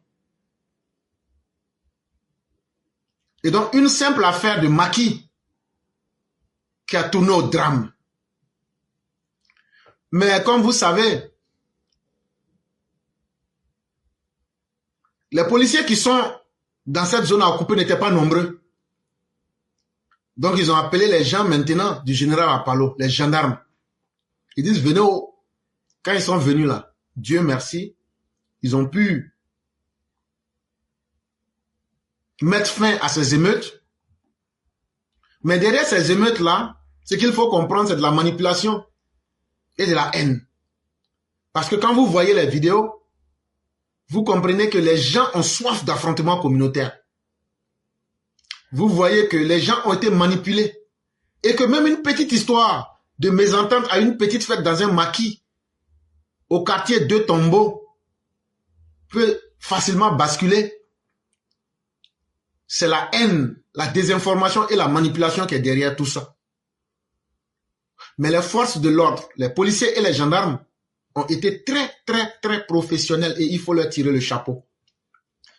Et donc, une simple affaire de maquis qui a tourné au drame. Mais comme vous savez, les policiers qui sont dans cette zone à occuper n'étaient pas nombreux. Donc, ils ont appelé les gens maintenant du général Apalo, les gendarmes. Ils disent, venez Quand ils sont venus là, Dieu merci, ils ont pu mettre fin à ces émeutes. Mais derrière ces émeutes-là, ce qu'il faut comprendre, c'est de la manipulation et de la haine. Parce que quand vous voyez les vidéos, vous comprenez que les gens ont soif d'affrontement communautaire. Vous voyez que les gens ont été manipulés et que même une petite histoire de mésentente à une petite fête dans un maquis au quartier Deux Tombeaux peut facilement basculer. C'est la haine, la désinformation et la manipulation qui est derrière tout ça. Mais les forces de l'ordre, les policiers et les gendarmes ont été très professionnels et il faut leur tirer le chapeau.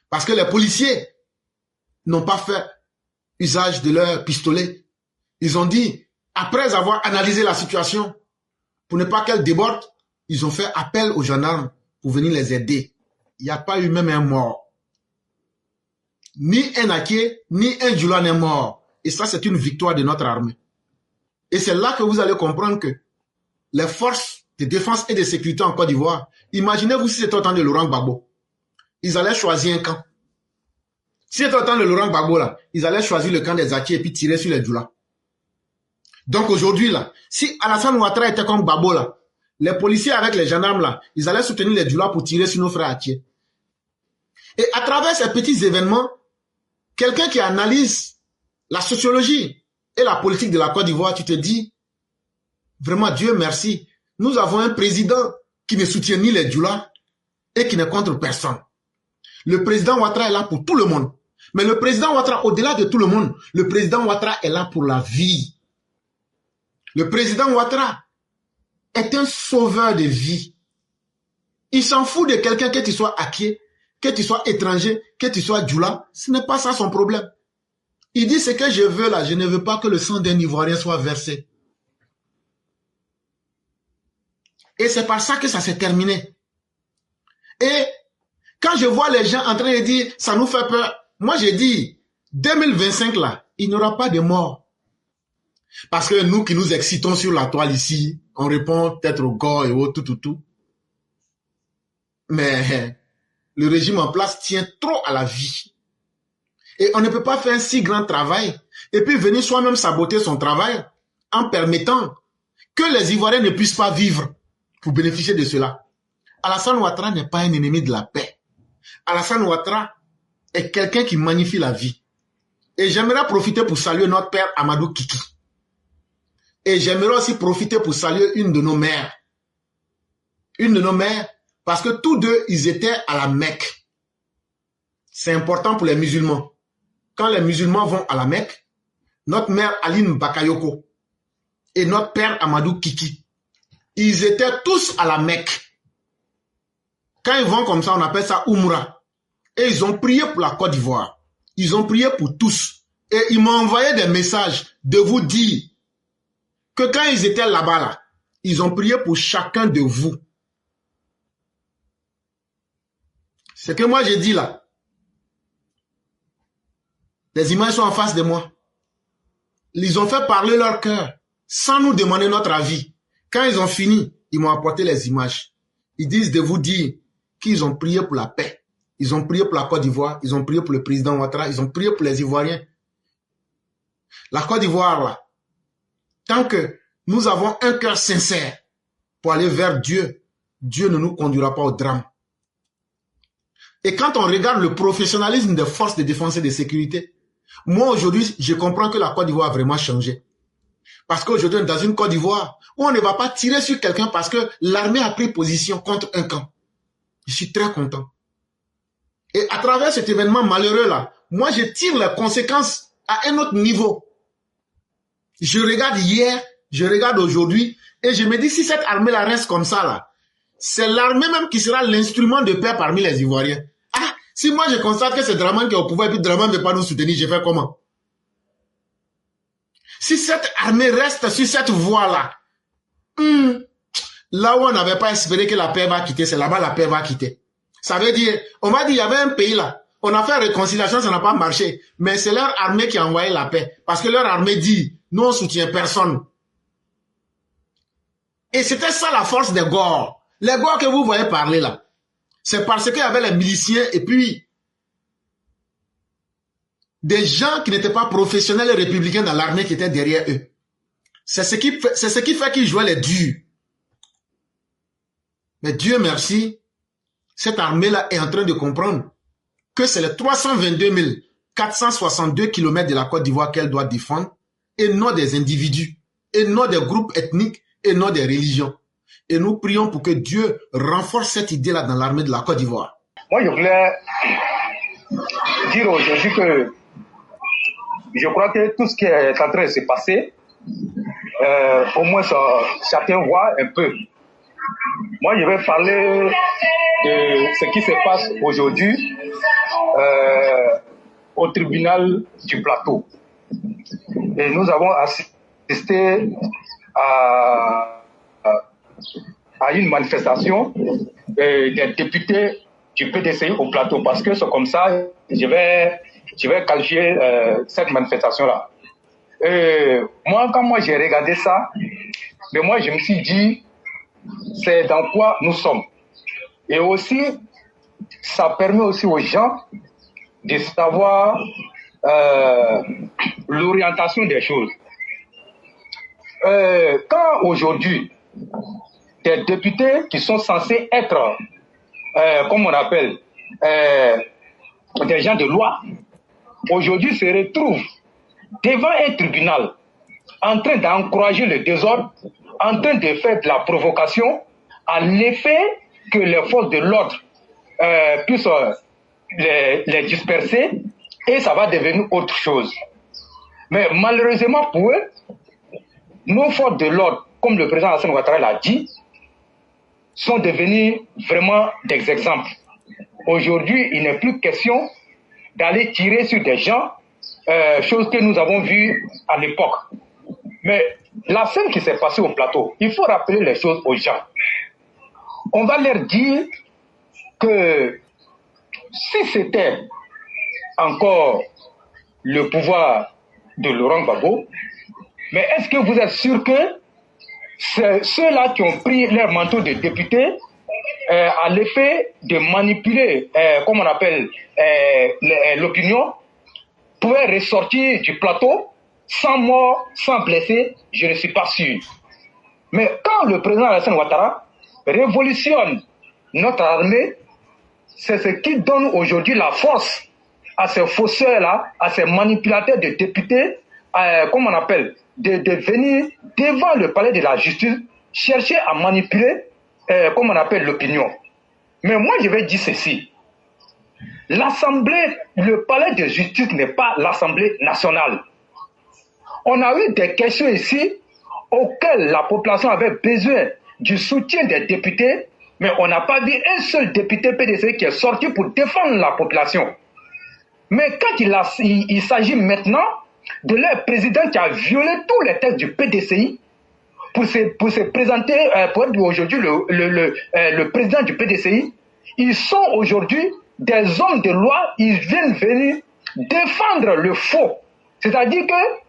Parce que les policiers n'ont pas fait usage de leur pistolet. Ils ont dit, après avoir analysé la situation, pour ne pas qu'elle déborde, ils ont fait appel aux gendarmes pour venir les aider. Il n'y a pas eu même un mort. Ni un Aké, ni un Djoula n'est mort. Et ça, c'est une victoire de notre armée. Et c'est là que vous allez comprendre que les forces de défense et de sécurité en Côte d'Ivoire, imaginez-vous si c'était au temps de Laurent Gbagbo. Ils allaient choisir un camp. Si c'était au temps de Laurent Gbagbo, là, ils allaient choisir le camp des Aké et puis tirer sur les Djoula. Donc aujourd'hui, là, si Alassane Ouattara était comme Gbagbo, là, les policiers avec les gendarmes, là, ils allaient soutenir les Djoula pour tirer sur nos frères Aké. Et à travers ces petits événements, quelqu'un qui analyse la sociologie et la politique de la Côte d'Ivoire, tu te dis, vraiment, Dieu merci, nous avons un président qui ne soutient ni les Djoula et qui n'est contre personne. Le président Ouattara est là pour tout le monde. Mais le président Ouattara, au-delà de tout le monde, le président Ouattara est là pour la vie. Le président Ouattara est un sauveur de vie. Il s'en fout de quelqu'un, que tu sois Aké, que tu sois étranger, que tu sois Djoula. Ce n'est pas ça son problème. Il dit ce que je veux là, je ne veux pas que le sang d'un Ivoirien soit versé. Et c'est par ça que ça s'est terminé. Et quand je vois les gens en train de dire, ça nous fait peur, moi j'ai dit, 2025 là, il n'y aura pas de mort. Parce que nous qui nous excitons sur la toile ici, on répond peut-être au gore et au tout. Mais le régime en place tient trop à la vie. Et on ne peut pas faire un si grand travail et puis venir soi-même saboter son travail en permettant que les Ivoiriens ne puissent pas vivre pour bénéficier de cela. Alassane Ouattara n'est pas un ennemi de la paix. Alassane Ouattara est quelqu'un qui magnifie la vie. Et j'aimerais profiter pour saluer notre père Amadou Kiki. Et j'aimerais aussi profiter pour saluer une de nos mères. Une de nos mères, parce que tous deux, ils étaient à la Mecque. C'est important pour les musulmans. Quand les musulmans vont à la Mecque, notre mère Aline Bakayoko et notre père Amadou Kiki, ils étaient tous à la Mecque. Quand ils vont comme ça, on appelle ça Umrah. Et ils ont prié pour la Côte d'Ivoire. Ils ont prié pour tous. Et ils m'ont envoyé des messages de vous dire que quand ils étaient là-bas, là, ils ont prié pour chacun de vous. Ce que moi j'ai dit là, les images sont en face de moi. Ils ont fait parler leur cœur sans nous demander notre avis. Quand ils ont fini, ils m'ont apporté les images. Ils disent de vous dire qu'ils ont prié pour la paix. Ils ont prié pour la Côte d'Ivoire. Ils ont prié pour le président Ouattara. Ils ont prié pour les Ivoiriens. La Côte d'Ivoire, là, tant que nous avons un cœur sincère pour aller vers Dieu, Dieu ne nous conduira pas au drame. Et quand on regarde le professionnalisme des forces de défense et de sécurité, moi aujourd'hui, je comprends que la Côte d'Ivoire a vraiment changé. Parce qu'aujourd'hui, on est dans une Côte d'Ivoire où on ne va pas tirer sur quelqu'un parce que l'armée a pris position contre un camp. Je suis très content. Et à travers cet événement malheureux-là, moi je tire les conséquences à un autre niveau. Je regarde hier, je regarde aujourd'hui, et je me dis si cette armée-là reste comme ça, là, c'est l'armée même qui sera l'instrument de paix parmi les Ivoiriens. Ah, si moi je constate que c'est Dramane qui est au pouvoir et puis Dramane ne veut pas nous soutenir, je fais comment? Si cette armée reste sur cette voie-là, là où on n'avait pas espéré que la paix va quitter, c'est là-bas la paix va quitter. Ça veut dire, on m'a dit il y avait un pays là, on a fait réconciliation, ça n'a pas marché, mais c'est leur armée qui a envoyé la paix. Parce que leur armée dit, nous on soutient personne. Et c'était ça la force des Gors. Les Gors que vous voyez parler là, c'est parce qu'il y avait les miliciens et puis des gens qui n'étaient pas professionnels et républicains dans l'armée qui étaient derrière eux. C'est ce qui fait qu'ils jouaient les durs. Mais Dieu merci, cette armée-là est en train de comprendre que c'est les 322 462 km de la Côte d'Ivoire qu'elle doit défendre, et non des individus, et non des groupes ethniques, et non des religions. Et nous prions pour que Dieu renforce cette idée-là dans l'armée de la Côte d'Ivoire. Moi, je voulais dire aujourd'hui que je crois que tout ce qui est en train de se passer, au moins chacun voit un peu. Moi, je vais parler de ce qui se passe aujourd'hui au tribunal du Plateau. Et nous avons assisté à une manifestation des députés du PDCI au Plateau, parce que c'est comme ça, je vais qualifier cette manifestation-là. Moi, quand j'ai regardé ça, mais moi, je me suis dit, c'est dans quoi nous sommes. Et aussi, ça permet aussi aux gens de savoir l'orientation des choses. Quand aujourd'hui, des députés qui sont censés être, comme on appelle, des gens de loi, aujourd'hui se retrouvent devant un tribunal en train d'encourager le désordre, en train de faire de la provocation, à l'effet que les forces de l'ordre puissent les disperser, et ça va devenir autre chose. Mais malheureusement pour eux, nos forces de l'ordre, comme le président Alassane Ouattara l'a dit, sont devenus vraiment des exemples. Aujourd'hui, il n'est plus question d'aller tirer sur des gens, chose que nous avons vue à l'époque. Mais la scène qui s'est passée au Plateau, il faut rappeler les choses aux gens. on va leur dire que si c'était encore le pouvoir de Laurent Gbagbo, mais est-ce que vous êtes sûr que ceux-là qui ont pris leur manteau de député à l'effet de manipuler, comme on appelle, l'opinion, pouvaient ressortir du plateau sans mort, sans blessé? Je ne suis pas sûr. Mais quand le président Alassane Ouattara révolutionne notre armée, c'est ce qui donne aujourd'hui la force à ces fausseurs-là, à ces manipulateurs de députés, comme on appelle, de venir devant le palais de la justice, chercher à manipuler, comme on appelle, l'opinion. Mais moi, je vais dire ceci. L'Assemblée, le palais de justice n'est pas l'Assemblée nationale. On a eu des questions ici auxquelles la population avait besoin du soutien des députés, mais on n'a pas vu un seul député PDC qui est sorti pour défendre la population. Mais quand il s'agit maintenant de leur président qui a violé tous les textes du PDCI pour se présenter, pour être aujourd'hui le président du PDCI, ils sont aujourd'hui des hommes de loi, ils viennent venir défendre le faux. C'est-à-dire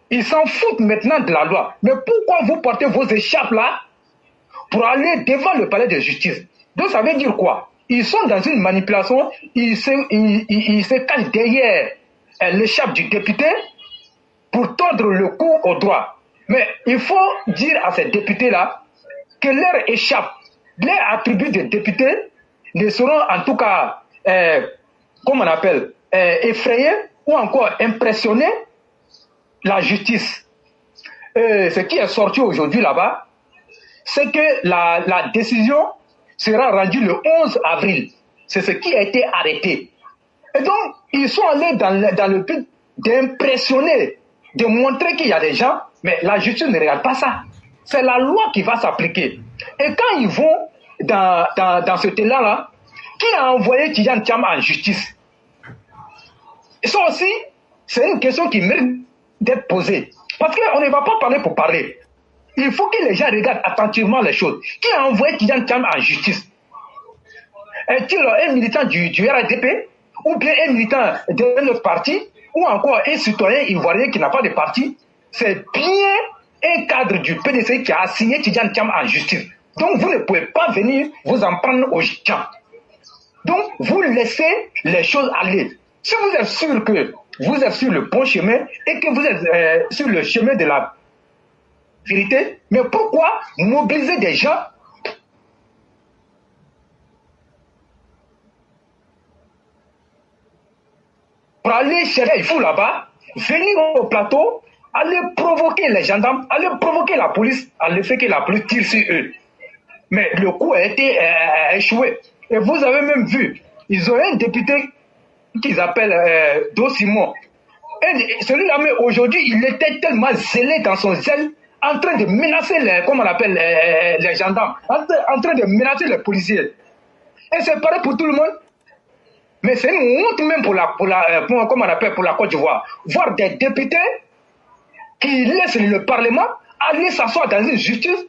qu'ils s'en foutent maintenant de la loi. Mais pourquoi vous portez vos écharpes là pour aller devant le palais de justice? Donc ça veut dire quoi? Ils sont dans une manipulation, ils se cachent derrière l'écharpe du député pour tordre le cou au droit. Mais il faut dire à ces députés-là que leur écharpe, leur attribut de député ne seront en tout cas, comment on appelle, effrayés ou encore impressionnés la justice. Ce qui est sorti aujourd'hui là-bas, c'est que la décision sera rendue le 11 avril. C'est ce qui a été arrêté. Et donc, ils sont allés dans le but d'impressionner, de montrer qu'il y a des gens, mais la justice ne regarde pas ça. C'est la loi qui va s'appliquer. Et quand ils vont dans ce élan-là, qui a envoyé Tidjane Thiam en justice? Et ça aussi, c'est une question qui mérite d'être posée. Parce qu'on ne va pas parler pour parler. Il faut que les gens regardent attentivement les choses. Qui a envoyé Tidjane Thiam en justice? Est-il un militant du RADP ou bien un militant d'un autre parti ou encore un citoyen ivoirien qui n'a pas de parti? C'est bien un cadre du PDC qui a assigné Tidjane Thiam en justice. Donc vous ne pouvez pas venir vous en prendre aux gens. Donc vous laissez les choses aller. Si vous êtes sûr que vous êtes sur le bon chemin et que vous êtes sur le chemin de la vérité, mais pourquoi mobiliser des gens pour aller chercher les fous là-bas, venir au plateau, aller provoquer les gendarmes, aller provoquer la police, à le fait que la police tire sur eux. Mais le coup a été échoué. Et vous avez même vu, ils ont un député qu'ils appellent Do Simon. Et celui-là, mais aujourd'hui, il était tellement zélé dans son zèle, en train de menacer les gendarmes, en train de menacer les policiers. Et c'est pareil pour tout le monde. Mais c'est une honte même pour la Côte d'Ivoire. Voir des députés qui laissent le Parlement aller s'asseoir dans une justice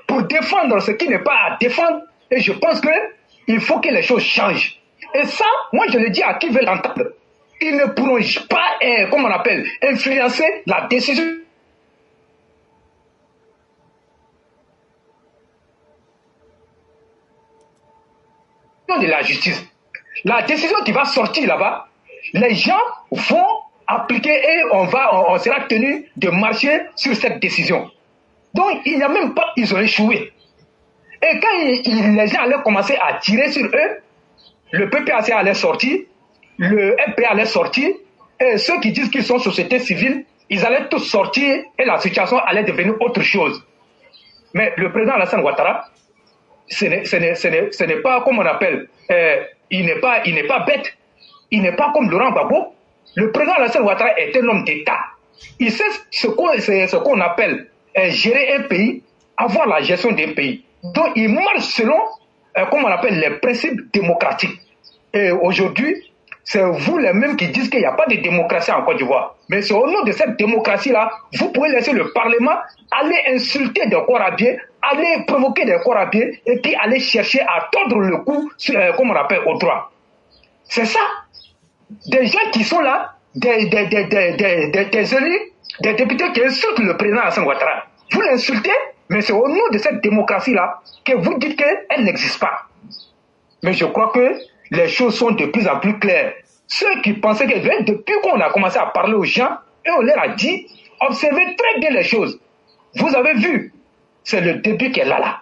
pour défendre ce qui n'est pas à défendre. Et je pense qu'il faut que les choses changent. Et ça, moi je le dis à qui veut l'entendre. Ils ne pourront pas, influencer la décision de la justice. La décision qui va sortir là-bas, les gens vont appliquer et on sera tenu de marcher sur cette décision. Donc il n'y a même pas, ils ont échoué. Et quand les gens allaient commencer à tirer sur eux, le PPAC allait sortir, le FP allait sortir, et ceux qui disent qu'ils sont société civile, ils allaient tous sortir et la situation allait devenir autre chose. Mais le président Alassane Ouattara, ce n'est pas comme on appelle, il n'est pas bête, il n'est pas comme Laurent Gbagbo. Le président Alassane Ouattara est un homme d'État. Il sait ce qu'on appelle gérer un pays, avoir la gestion d'un pays. Donc il marche selon, comme on appelle, les principes démocratiques. Et aujourd'hui, c'est vous les mêmes qui disent qu'il n'y a pas de démocratie en Côte d'Ivoire. Mais c'est au nom de cette démocratie-là, vous pouvez laisser le Parlement aller insulter des corps habillés aller provoquer des corps à pied et puis aller chercher à tordre le cou, comme on appelle, au droit. C'est ça. Des gens qui sont là, des élus, des députés qui insultent le président Alassane Ouattara. Vous l'insultez, mais c'est au nom de cette démocratie-là que vous dites qu'elle n'existe pas. Mais je crois que les choses sont de plus en plus claires. Ceux qui pensaient que depuis qu'on a commencé à parler aux gens, et on leur a dit, observez très bien les choses. Vous avez vu, c'est le début qui est là.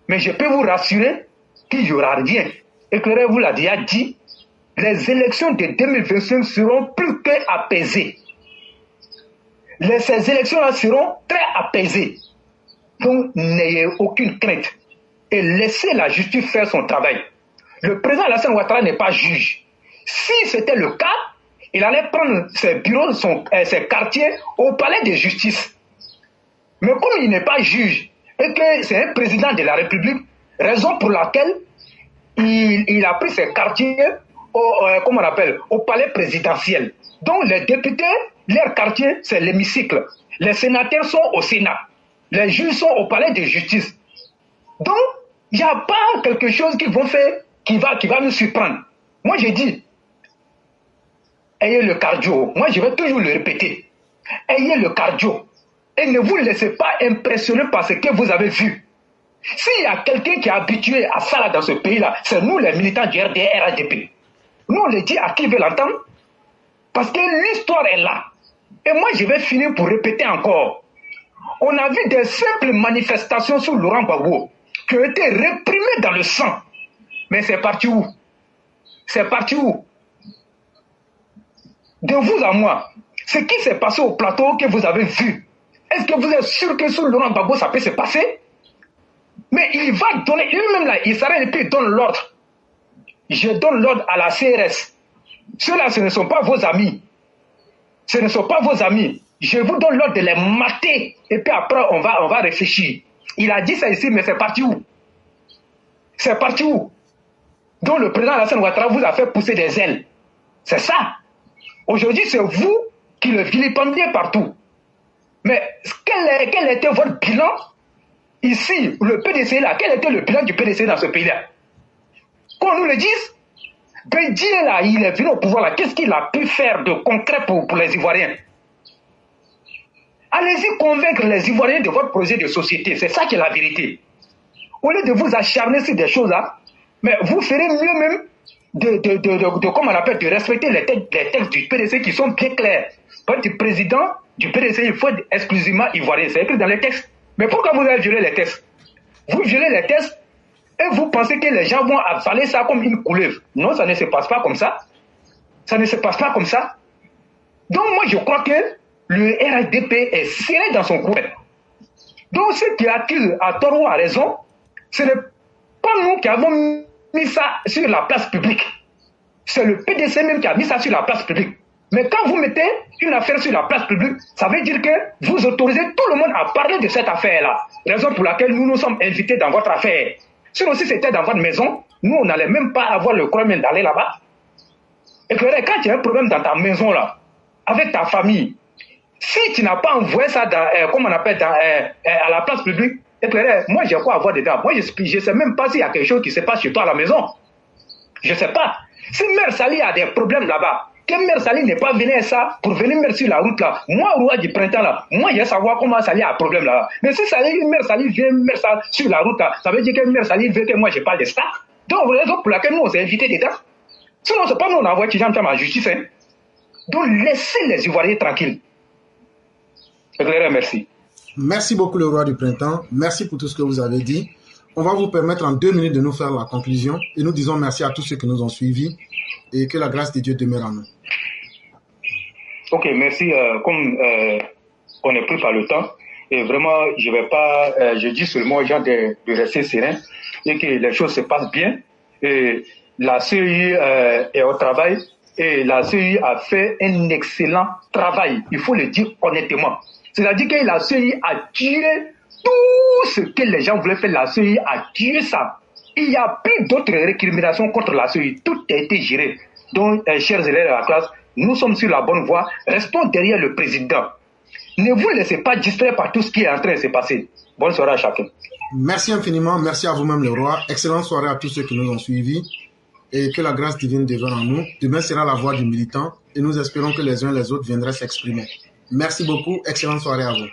Mais je peux vous rassurer qu'il n'y aura rien. Et que vous l'a déjà dit, les élections de 2025 seront plus qu'apaisées. Ces élections-là seront très apaisées. Donc, n'ayez aucune crainte. Et laissez la justice faire son travail. Le président Alassane Ouattara n'est pas juge. Si c'était le cas, il allait prendre ses bureaux, ses quartiers au palais de justice. Mais comme il n'est pas juge et que c'est un président de la République, raison pour laquelle il a pris ses quartiers au palais présidentiel. Donc les députés, leur quartier, c'est l'hémicycle. Les sénateurs sont au Sénat. Les juges sont au palais de justice. Donc, il n'y a pas quelque chose qu'ils vont faire qui va nous surprendre. Moi, j'ai dit, ayez le cardio. Moi, je vais toujours le répéter. Ayez le cardio. Et ne vous laissez pas impressionner par ce que vous avez vu. S'il y a quelqu'un qui est habitué à ça là, dans ce pays-là, c'est nous les militants du RDR RHDP. Nous, on le dit à qui veut l'entendre, parce que l'histoire est là. Et moi, je vais finir pour répéter encore. On a vu des simples manifestations sur Laurent Gbagbo qui ont été réprimées dans le sang. Mais c'est parti où? C'est parti où? De vous à moi, ce qui s'est passé au plateau que vous avez vu, est-ce que vous êtes sûr que sur Laurent Gbagbo ça peut se passer? Mais il va donner, lui-même là, il s'arrête et puis il donne l'ordre. Je donne l'ordre à la CRS. Ceux-là, ce ne sont pas vos amis. Ce ne sont pas vos amis. Je vous donne l'ordre de les mater. Et puis après, on va réfléchir. Il a dit ça ici, mais c'est parti où? C'est parti où? Donc le président Alassane Ouattara vous a fait pousser des ailes. C'est ça. Aujourd'hui, c'est vous qui le vilipendez partout. Mais quel était votre bilan ici, le PDC là? Quel était le bilan du PDC dans ce pays-là? Qu'on nous le dise. Bédier là, il est venu au pouvoir là. Qu'est-ce qu'il a pu faire de concret pour les Ivoiriens? Allez-y convaincre les Ivoiriens de votre projet de société. C'est ça qui est la vérité. Au lieu de vous acharner sur des choses là, mais vous ferez mieux même comment on appelle, de respecter les textes du PDC qui sont bien clairs. Votre président du PDC, il faut être exclusivement ivoirien. C'est écrit dans les textes. Mais pourquoi vous avez violé les textes? Vous violez les textes et vous pensez que les gens vont avaler ça comme une couleuvre. Non, ça ne se passe pas comme ça. Ça ne se passe pas comme ça. Donc moi, je crois que le RHDP est serré dans son coin. Donc ceux qui accusent à tort ou à raison, ce n'est pas nous qui avons mis ça sur la place publique. C'est le PDC même qui a mis ça sur la place publique. Mais quand vous mettez une affaire sur la place publique, ça veut dire que vous autorisez tout le monde à parler de cette affaire-là. Raison pour laquelle nous nous sommes invités dans votre affaire. Sinon, si c'était dans votre maison, nous, on n'allait même pas avoir le courage d'aller là-bas. Et que quand il y a un problème dans ta maison, là, avec ta famille, si tu n'as pas envoyé ça dans, à la place publique, et que moi, j'ai quoi à voir dedans? Moi, je ne sais même pas s'il y a quelque chose qui se passe chez toi à la maison. Je ne sais pas. Si Mère Sali a des problèmes là-bas, que Mère Sali n'est pas venue à ça pour venir mettre sur la route là, moi, au roi du printemps là, moi, je vais savoir comment Sali a un problème là. Mais si Mère Sali vient mettre ça sur la route là, ça veut dire que Mère Sali veut que moi, je parle de ça. Donc, raison pour laquelle nous, on s'est invités dedans. Sinon, c'est pas nous, on a envoyé Tijam Tcham à la justice. Hein. Donc, laissez les Ivoiriens tranquilles. Merci. Merci beaucoup, le roi du printemps. Merci pour tout ce que vous avez dit. On va vous permettre en 2 minutes de nous faire la conclusion. Et nous disons merci à tous ceux qui nous ont suivis. Et que la grâce de Dieu demeure en nous. Ok, merci. Comme on n'est plus par le temps, et vraiment, je vais pas, je dis seulement aux gens de rester sereins et que les choses se passent bien. Et la CEI est au travail et la CEI a fait un excellent travail. Il faut le dire honnêtement. C'est-à-dire que la CEI a tiré tout ce que les gens voulaient faire. La CEI a tiré ça. Il n'y a plus d'autres récriminations contre la CEI. Tout a été géré. Donc, chers élèves de la classe, nous sommes sur la bonne voie. Restons derrière le président. Ne vous laissez pas distraire par tout ce qui est en train de se passer. Bonne soirée à chacun. Merci infiniment. Merci à vous-même, le roi. Excellente soirée à tous ceux qui nous ont suivis. Et que la grâce divine demeure en nous. Demain sera la voix du militant. Et nous espérons que les uns et les autres viendraient s'exprimer. Merci beaucoup. Excellente soirée à vous.